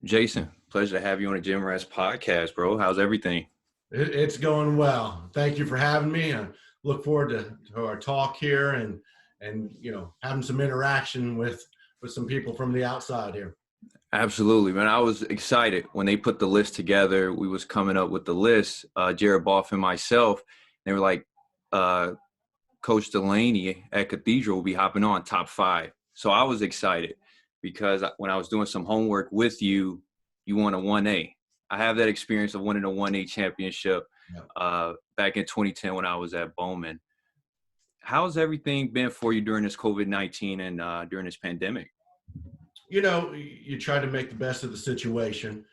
Jason, pleasure to have you on the Gym Rats podcast, bro. How's everything? It's going well. Thank you for having me. I look forward to our talk here and having some interaction with some people from the outside here. Absolutely, man. I was excited when they put the list together. We was coming up with the list, Jared Boff and myself. They were like, Coach Delaney at Cathedral will be hopping on top 5. So I was excited because when I was doing some homework with you, you won a 1A. I have that experience of winning a 1A championship back in 2010 when I was at Bowman. How's everything been for you during this COVID-19 and during this pandemic? You try to make the best of the situation.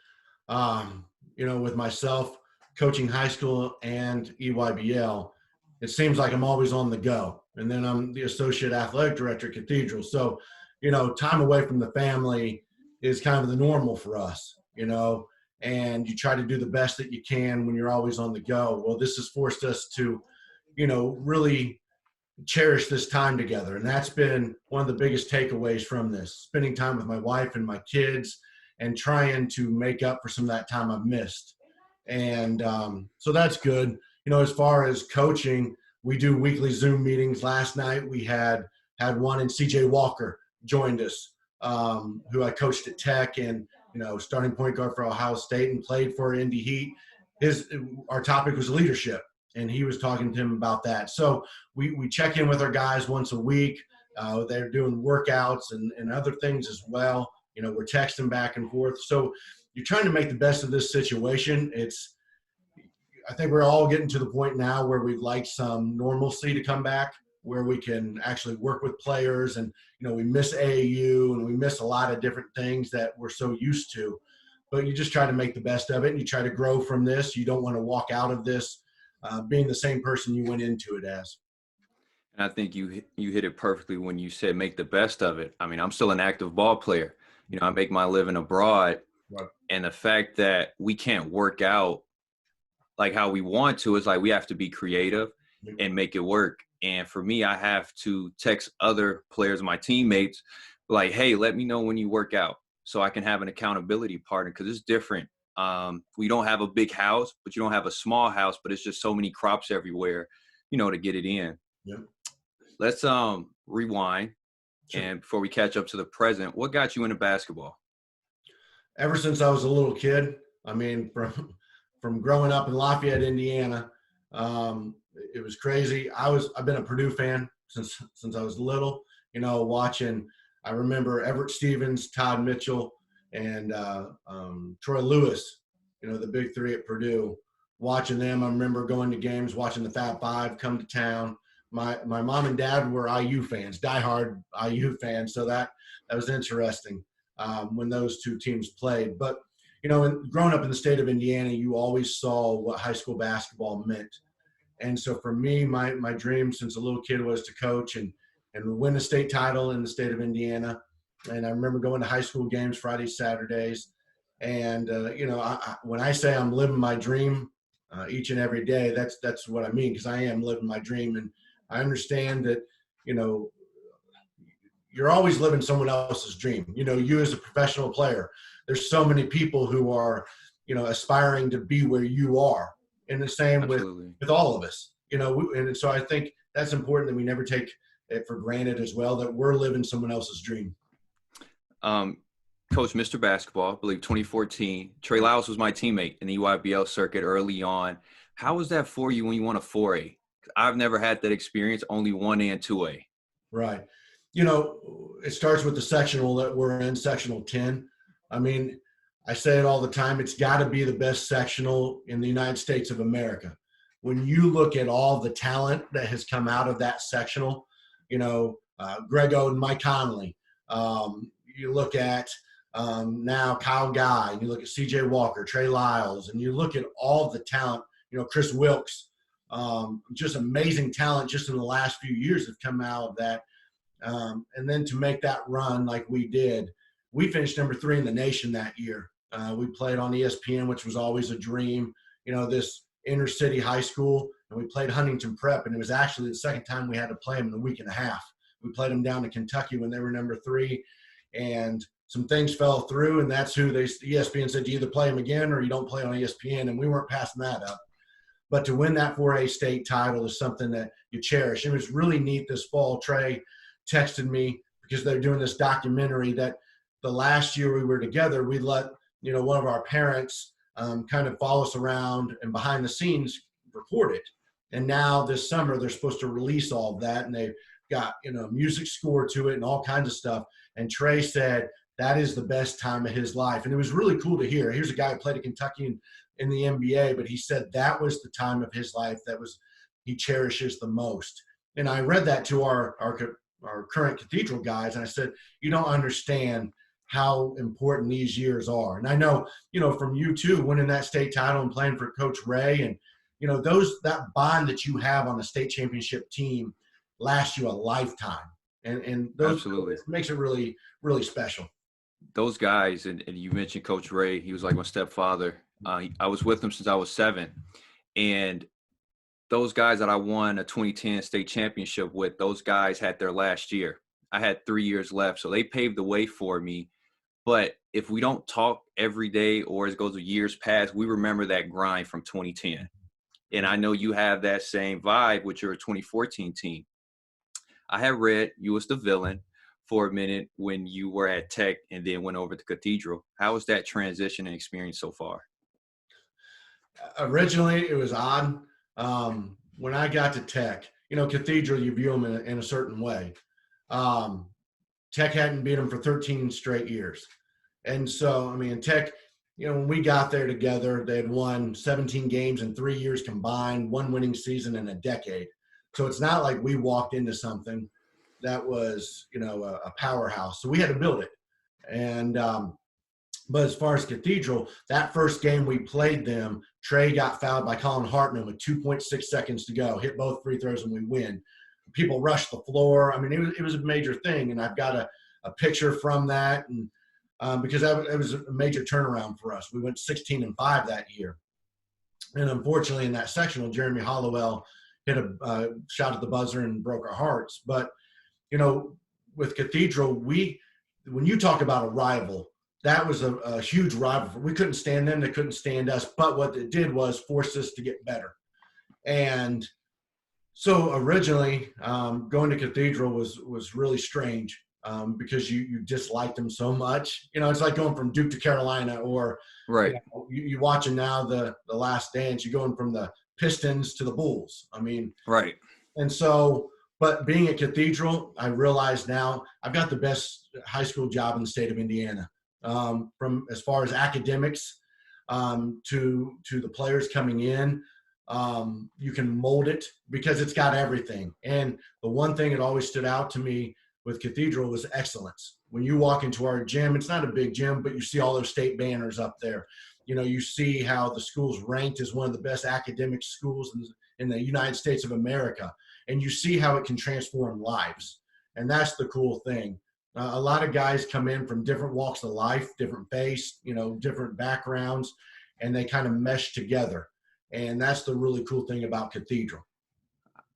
With myself coaching high school and EYBL, it seems like I'm always on the go. And then I'm the associate athletic director at Cathedral. So, time away from the family is kind of the normal for us, and you try to do the best that you can when you're always on the go. Well, this has forced us to, really cherish this time together. And that's been one of the biggest takeaways from this, spending time with my wife and my kids and trying to make up for some of that time I've missed. And so that's good. As far as coaching, we do weekly Zoom meetings. Last night we had one, and CJ Walker joined us, who I coached at Tech and, starting point guard for Ohio State and played for Indy Heat. Our topic was leadership, and he was talking to him about that. So we check in with our guys once a week. They're doing workouts and other things as well. We're texting back and forth. So you're trying to make the best of this situation. I think we're all getting to the point now where we'd like some normalcy to come back, where we can actually work with players. And, we miss AAU and we miss a lot of different things that we're so used to. But you just try to make the best of it, and you try to grow from this. You don't want to walk out of this being the same person you went into it as. And I think you hit it perfectly when you said make the best of it. I mean, I'm still an active ball player. I make my living abroad. Right. And the fact that we can't work out like how we want to is like we have to be creative and make it work. And for me, I have to text other players, my teammates, like, hey, let me know when you work out so I can have an accountability partner, because it's different. We don't have a big house, but you don't have a small house, but it's just so many crops everywhere, to get it in. Yeah. Let's rewind. Sure. And before we catch up to the present, what got you into basketball? Ever since I was a little kid, from growing up in Lafayette, Indiana, it was crazy. I've been a Purdue fan since I was little, watching. I remember Everett Stevens, Todd Mitchell, and Troy Lewis, the big three at Purdue, watching them. I remember going to games, watching the Fab Five come to town. My mom and dad were IU fans, diehard IU fans, so that was interesting when those two teams played. But, growing up in the state of Indiana, you always saw what high school basketball meant. And so for me, my dream since a little kid was to coach and win a state title in the state of Indiana. And I remember going to high school games Fridays, Saturdays. And, when I say I'm living my dream each and every day, that's what I mean, because I am living my dream. And I understand that, you're always living someone else's dream. You as a professional player, there's so many people who are, aspiring to be where you are. And the same with all of us, and so I think that's important that we never take it for granted as well, that we're living someone else's dream. Coach Mr. Basketball, I believe 2014, Trey Lyles was my teammate in the EYBL circuit early on. How was that for you when you won a 4A? I've never had that experience, only 1A and 2A. Right. It starts with the sectional that we're in, sectional 10. I mean, I say it all the time, it's got to be the best sectional in the United States of America. When you look at all the talent that has come out of that sectional, Greg Oden, Mike Conley, you look at now Kyle Guy, you look at CJ Walker, Trey Lyles, and you look at all the talent, Chris Wilkes, just amazing talent just in the last few years have come out of that. And then to make that run like we did, we finished number 3 in the nation that year. We played on ESPN, which was always a dream, this inner city high school, and we played Huntington Prep, and it was actually the second time we had to play them in a week and a half. We played them down to Kentucky when they were number 3, and some things fell through, and that's who ESPN said, you either play him again or you don't play on ESPN, and we weren't passing that up. But to win that 4A state title is something that you cherish. It was really neat this fall. Trey texted me because they're doing this documentary that the last year we were together, we let, one of our parents kind of follow us around and behind the scenes record it. And now this summer they're supposed to release all of that, and they've got, music score to it and all kinds of stuff. And Trey said that is the best time of his life. And it was really cool to hear. Here's a guy who played at Kentucky in the NBA, but he said that was the time of his life he cherishes the most. And I read that to our current Cathedral guys, and I said, you don't understand how important these years are. And I know, from you too, winning that state title and playing for Coach Ray, and that bond that you have on the state championship team lasts you a lifetime. And those Absolutely makes it really, really special. Those guys, and you mentioned Coach Ray, he was like my stepfather. I was with him since I was 7. And those guys that I won a 2010 state championship with, those guys had their last year. I had 3 years left. So they paved the way for me. But if we don't talk every day, or as it goes with years past, we remember that grind from 2010. And I know you have that same vibe with your 2014 team. I had read you was the villain for a minute when you were at Tech and then went over to Cathedral. How was that transition and experience so far? Originally, it was odd. When I got to Tech, Cathedral, you view them in a certain way. Tech hadn't beat them for 13 straight years. And so, Tech, when we got there together, they had won 17 games in 3 years combined, one winning season in a decade. So it's not like we walked into something that was, a powerhouse. So we had to build it. And, but as far as Cathedral, that first game we played them, Trey got fouled by Colin Hartman with 2.6 seconds to go, hit both free throws, and we win. People rushed the floor. It was a major thing. And I've got a picture from that. And because it was a major turnaround for us. We went 16-5 that year. And unfortunately in that sectional, Jeremy Hollowell hit a shot at the buzzer and broke our hearts. But, with Cathedral, when you talk about a rival, that was a huge rival. We couldn't stand them. They couldn't stand us. But what it did was force us to get better. And so originally going to Cathedral was really strange because you disliked them so much. It's like going from Duke to Carolina, or right. You watching now the Last Dance. You're going from the Pistons to the Bulls. Right. And so, but being at Cathedral, I realize now I've got the best high school job in the state of Indiana. From as far as academics to the players coming in, you can mold it because it's got everything. And the one thing that always stood out to me with Cathedral was excellence. When you walk into our gym, it's not a big gym, but you see all those state banners up there. You see how the school's ranked as one of the best academic schools in the United States of America. And you see how it can transform lives. And that's the cool thing. A lot of guys come in from different walks of life, different faiths, different backgrounds, and they kind of mesh together. And that's the really cool thing about Cathedral.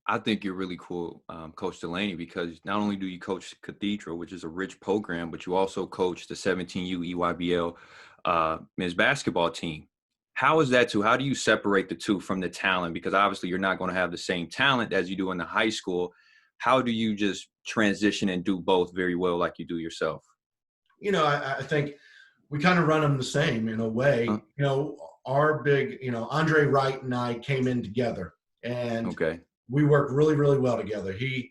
I think you're really cool, Coach Delaney, because not only do you coach Cathedral, which is a rich program, but you also coach the 17U EYBL men's basketball team. How is that too? How do you separate the two from the talent? Because obviously you're not going to have the same talent as you do in the high school. How do you just transition and do both very well like you do yourself? I think we kind of run them the same in a way. Our big, Andre Wright and I came in together, and we work really, really well together. He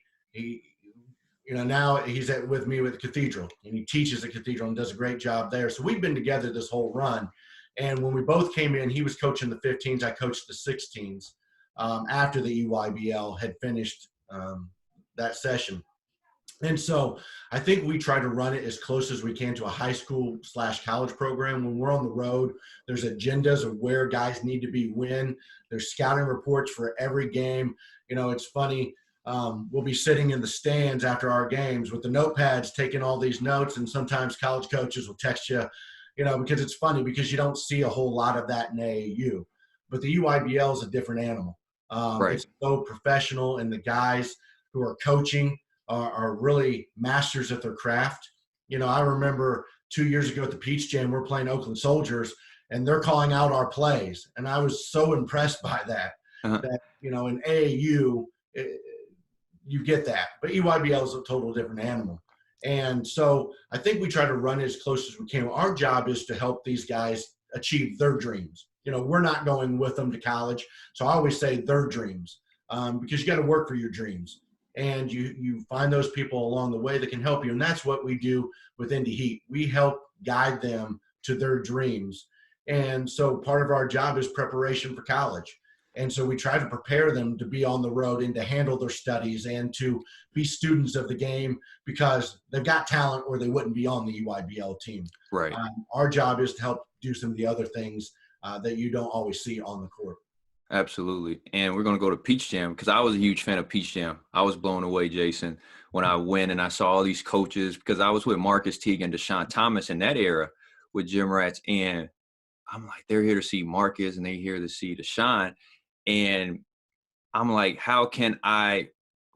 now he's with me with Cathedral, and he teaches at Cathedral and does a great job there. So we've been together this whole run. And when we both came in, he was coaching the 15s. I coached the 16s after the EYBL had finished that session. And so I think we try to run it as close as we can to a high school / college program. When we're on the road, there's agendas of where guys need to be when. There's scouting reports for every game. It's funny. We'll be sitting in the stands after our games with the notepads taking all these notes. And sometimes college coaches will text you, because it's funny because you don't see a whole lot of that in AAU. But the EYBL is a different animal. Right. It's so professional, and the guys who are coaching are really masters at their craft. I remember 2 years ago at the Peach Jam, we're playing Oakland Soldiers, and they're calling out our plays. And I was so impressed by that, Uh-huh. that, in AAU, you get that. But EYBL is a total different animal. And so I think we try to run as close as we can. Our job is to help these guys achieve their dreams. We're not going with them to college. So I always say their dreams, because you got to work for your dreams. And you find those people along the way that can help you. And that's what we do with Indy Heat. We help guide them to their dreams. And so part of our job is preparation for college. And so we try to prepare them to be on the road and to handle their studies and to be students of the game, because they've got talent or they wouldn't be on the EYBL team. Right. Our job is to help do some of the other things that you don't always see on the court. Absolutely. And we're going to go to Peach Jam, because I was a huge fan of Peach Jam. I was blown away, Jason, when I went and I saw all these coaches, because I was with Marcus Teague and Deshaun Thomas in that era with Gym Rats. And I'm like, they're here to see Marcus and they're here to see Deshaun. And I'm like, how can I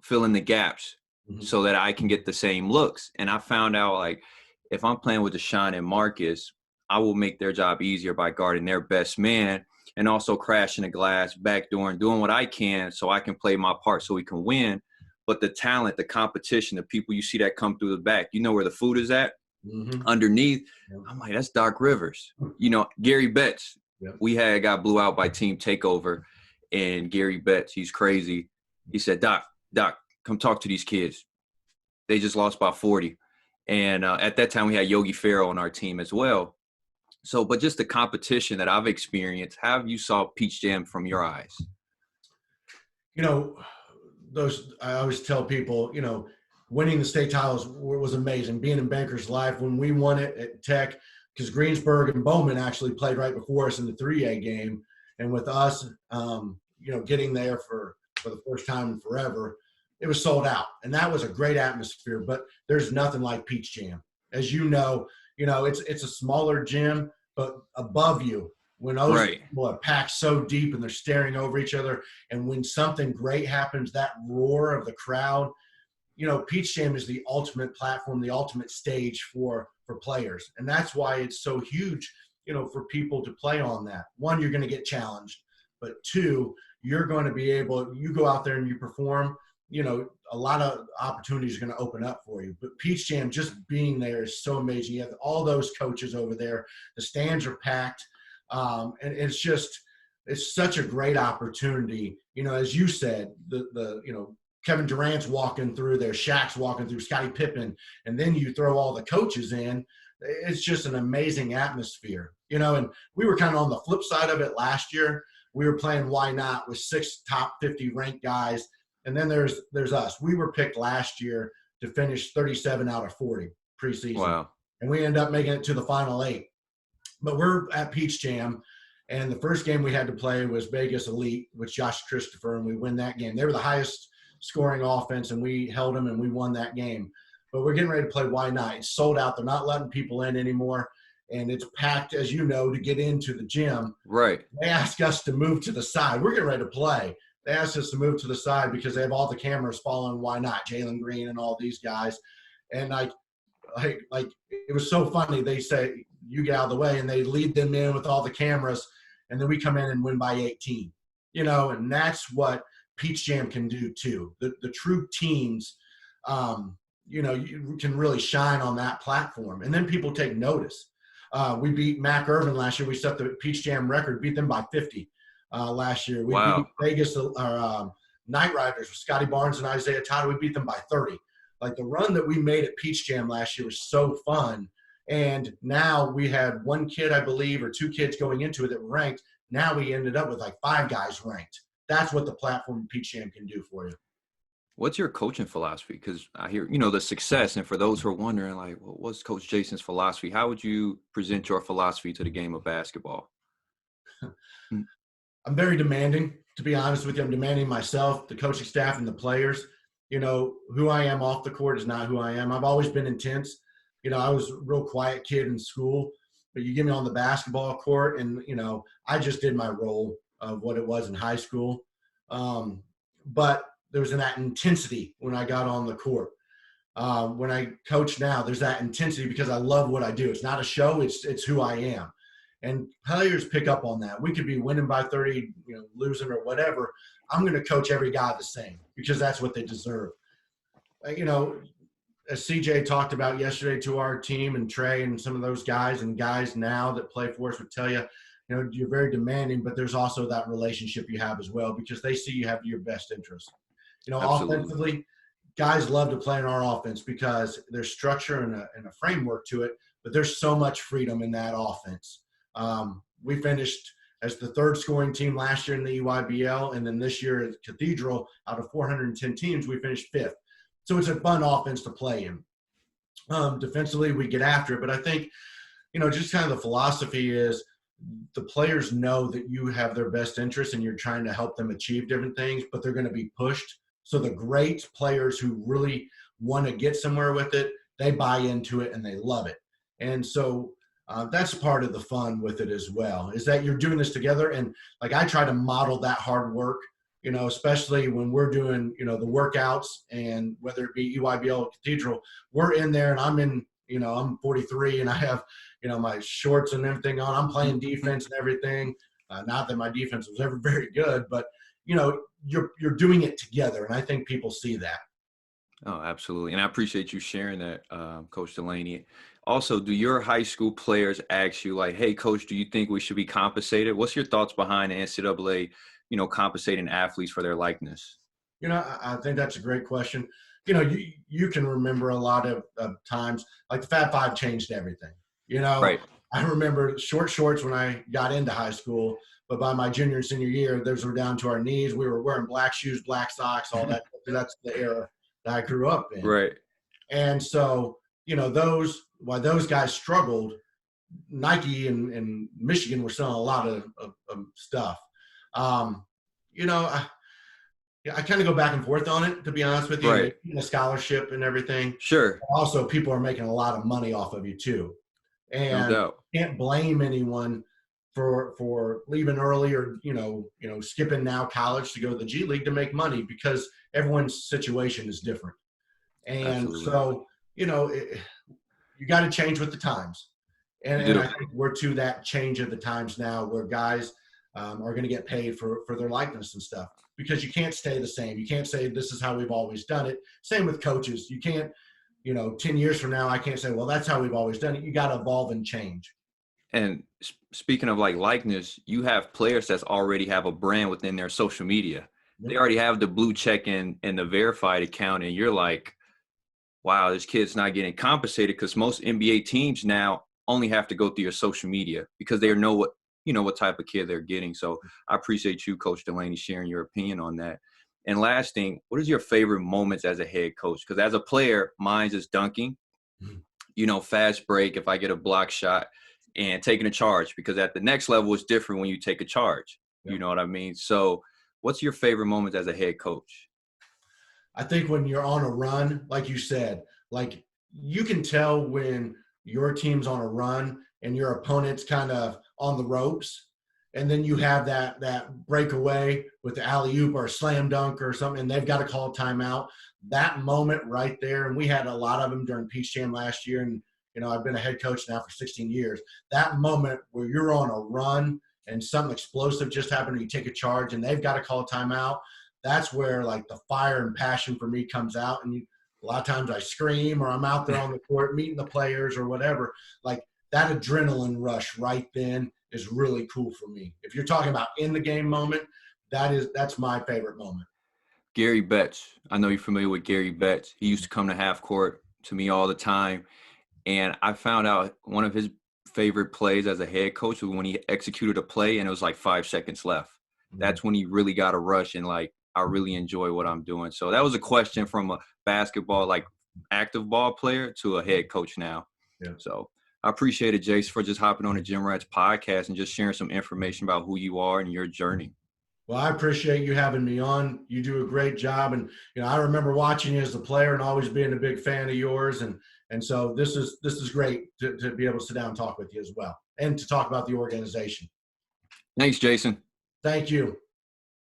fill in the gaps so that I can get the same looks? And I found out, like, if I'm playing with Deshaun and Marcus, I will make their job easier by guarding their best man and also crashing the glass, backdooring, doing what I can so I can play my part so we can win. But the talent, the competition, the people you see that come through the back, where the food is at? Underneath. I'm like, that's Doc Rivers. Gary Betts. We got blew out by Team Takeover. And Gary Betts, he's crazy. He said, Doc, come talk to these kids. They just lost by 40. And at that time, we had Yogi Ferrell on our team as well. So, but just the competition that I've experienced, how have you saw Peach Jam from your eyes? I always tell people, winning the state titles was amazing. Being in Bankers Life, when we won it at Tech, because Greensburg and Bowman actually played right before us in the 3A game. And with us, getting there for the first time in forever, it was sold out. And that was a great atmosphere. But there's nothing like Peach Jam. As it's a smaller gym, but above you, when those people are packed so deep and they're staring over each other, and when something great happens, that roar of the crowd, Peach Jam is the ultimate platform, the ultimate stage for players. And that's why it's so huge, for people to play on that. One, you're going to get challenged, but two, you're going to be able, you go out there and you perform, a lot of opportunities are going to open up for you. But Peach Jam, just being there is so amazing. You have all those coaches over there. The stands are packed. And it's such a great opportunity. As you said, Kevin Durant's walking through there, Shaq's walking through, Scottie Pippen, and then you throw all the coaches in. It's just an amazing atmosphere, and we were kind of on the flip side of it last year. We were playing Why Not with 6 top 50 ranked guys. And then there's us. We were picked last year to finish 37 out of 40 preseason. Wow. And we ended up making it to the final 8. But we're at Peach Jam, and the first game we had to play was Vegas Elite with Josh Christopher, and we win that game. They were the highest scoring offense, and we held them, and we won that game. But we're getting ready to play Why Not. It's sold out. They're not letting people in anymore, and it's packed, as you know, to get into the gym. Right. They asked us to move to the side. We're getting ready to play. They asked us to move to the side because they have all the cameras following Why Not, Jalen Green and all these guys. And like it was so funny. They say, you get out of the way, and they lead them in with all the cameras, and then we come in and win by 18. And that's what Peach Jam can do too. The true teams, you can really shine on that platform, and then people take notice. We beat Mac Irvin last year. We set the Peach Jam record, beat them by 50 last year. We beat Vegas Night Riders with Scotty Barnes and Isaiah Todd. We beat them by 30. Like, the run that we made at Peach Jam last year was so fun. And now we had 1 kid, I believe, or 2 kids going into it that were ranked. Now we ended up with like 5 guys ranked. That's what the platform Peach Jam can do for you. What's your coaching philosophy? Because I hear, the success. And for those who are wondering, like, what's Coach Jason's philosophy? How would you present your philosophy to the game of basketball? I'm very demanding, to be honest with you. I'm demanding myself, the coaching staff, and the players. Who I am off the court is not who I am. I've always been intense. I was a real quiet kid in school, but you get me on the basketball court, and, I just did my role of what it was in high school. But there was that intensity when I got on the court. When I coach now, there's that intensity because I love what I do. It's not a show, it's who I am. And players pick up on that. We could be winning by 30, losing or whatever. I'm going to coach every guy the same because that's what they deserve. As CJ talked about yesterday to our team, and Trey and some of those guys and guys now that play for us would tell you, you're very demanding, but there's also that relationship you have as well because they see you have your best interest. Absolutely. Offensively, guys love to play in our offense because there's structure and a framework to it, but there's so much freedom in that offense. We finished as the third scoring team last year in the EYBL, and then this year at Cathedral, out of 410 teams, we finished fifth. So it's a fun offense to play in. Defensively, we get after it, but I think, just kind of the philosophy is the players know that you have their best interest and you're trying to help them achieve different things, but they're going to be pushed. So the great players who really want to get somewhere with it, they buy into it and they love it. And so that's part of the fun with it as well, is that you're doing this together. And like I try to model that hard work, especially when we're doing, the workouts, and whether it be EYBL or Cathedral, we're in there and I'm in, I'm 43 and I have, my shorts and everything on. I'm playing defense and everything. Not that my defense was ever very good, but, you're doing it together. And I think people see that. Oh, absolutely. And I appreciate you sharing that, Coach Delaney. Also, do your high school players ask you like, hey, coach, do you think we should be compensated? What's your thoughts behind the NCAA, compensating athletes for their likeness? I think that's a great question. You can remember a lot of times, like the Fab Five changed everything. Right. I remember short shorts when I got into high school, but by my junior and senior year, those were down to our knees. We were wearing black shoes, black socks, all that. That's the era that I grew up in. Right. And so, why those guys struggled, Nike and Michigan were selling a lot of stuff. I kind of go back and forth on it, to be honest with you. Right. A scholarship and everything. Sure. Also, people are making a lot of money off of you too. And No doubt. can't blame anyone for leaving early or, skipping now college to go to the G League to make money, because everyone's situation is different. And Absolutely. so, you got to change with the times. And I think we're to that change of the times now, where guys are going to get paid for their likeness and stuff, because you can't stay the same. You can't say this is how we've always done it. Same with coaches. You can't, 10 years from now, I can't say, well, that's how we've always done it. You got to evolve and change. And speaking of like likeness, you have players that already have a brand within their social media. They already have the blue check and the verified account. And you're like, wow, this kid's not getting compensated, because most NBA teams now only have to go through your social media because they know what type of kid they're getting. So I appreciate you, Coach Delaney, sharing your opinion on that. And last thing, what is your favorite moments as a head coach? Because as a player, mine's is dunking, fast break, if I get a block shot, and taking a charge, because at the next level, it's different when you take a charge. Yeah. You know what I mean? So what's your favorite moments as a head coach? I think when you're on a run, like you said, like you can tell when your team's on a run and your opponent's kind of on the ropes, and then you have that breakaway with the alley-oop or a slam dunk or something, and they've got to call a timeout. That moment right there, and we had a lot of them during Peach Jam last year, and I've been a head coach now for 16 years. That moment where you're on a run and something explosive just happened, and you take a charge and they've got to call a timeout, that's where like the fire and passion for me comes out. And a lot of times I scream, or I'm out there on the court meeting the players or whatever. Like that adrenaline rush right then is really cool for me. If you're talking about in the game moment, that's my favorite moment. Gary Betts. I know you're familiar with Gary Betts. He used to come to half court to me all the time. And I found out one of his favorite plays as a head coach was when he executed a play and it was like 5 seconds left. Mm-hmm. That's when he really got a rush and like, I really enjoy what I'm doing. So that was a question from a basketball, like active ball player, to a head coach now. Yeah. So I appreciate it, Jace, for just hopping on the Gym Rats podcast and just sharing some information about who you are and your journey. Well, I appreciate you having me on. You do a great job. And, I remember watching you as a player and always being a big fan of yours. And so this is great to be able to sit down and talk with you as well, and to talk about the organization. Thanks, Jason. Thank you.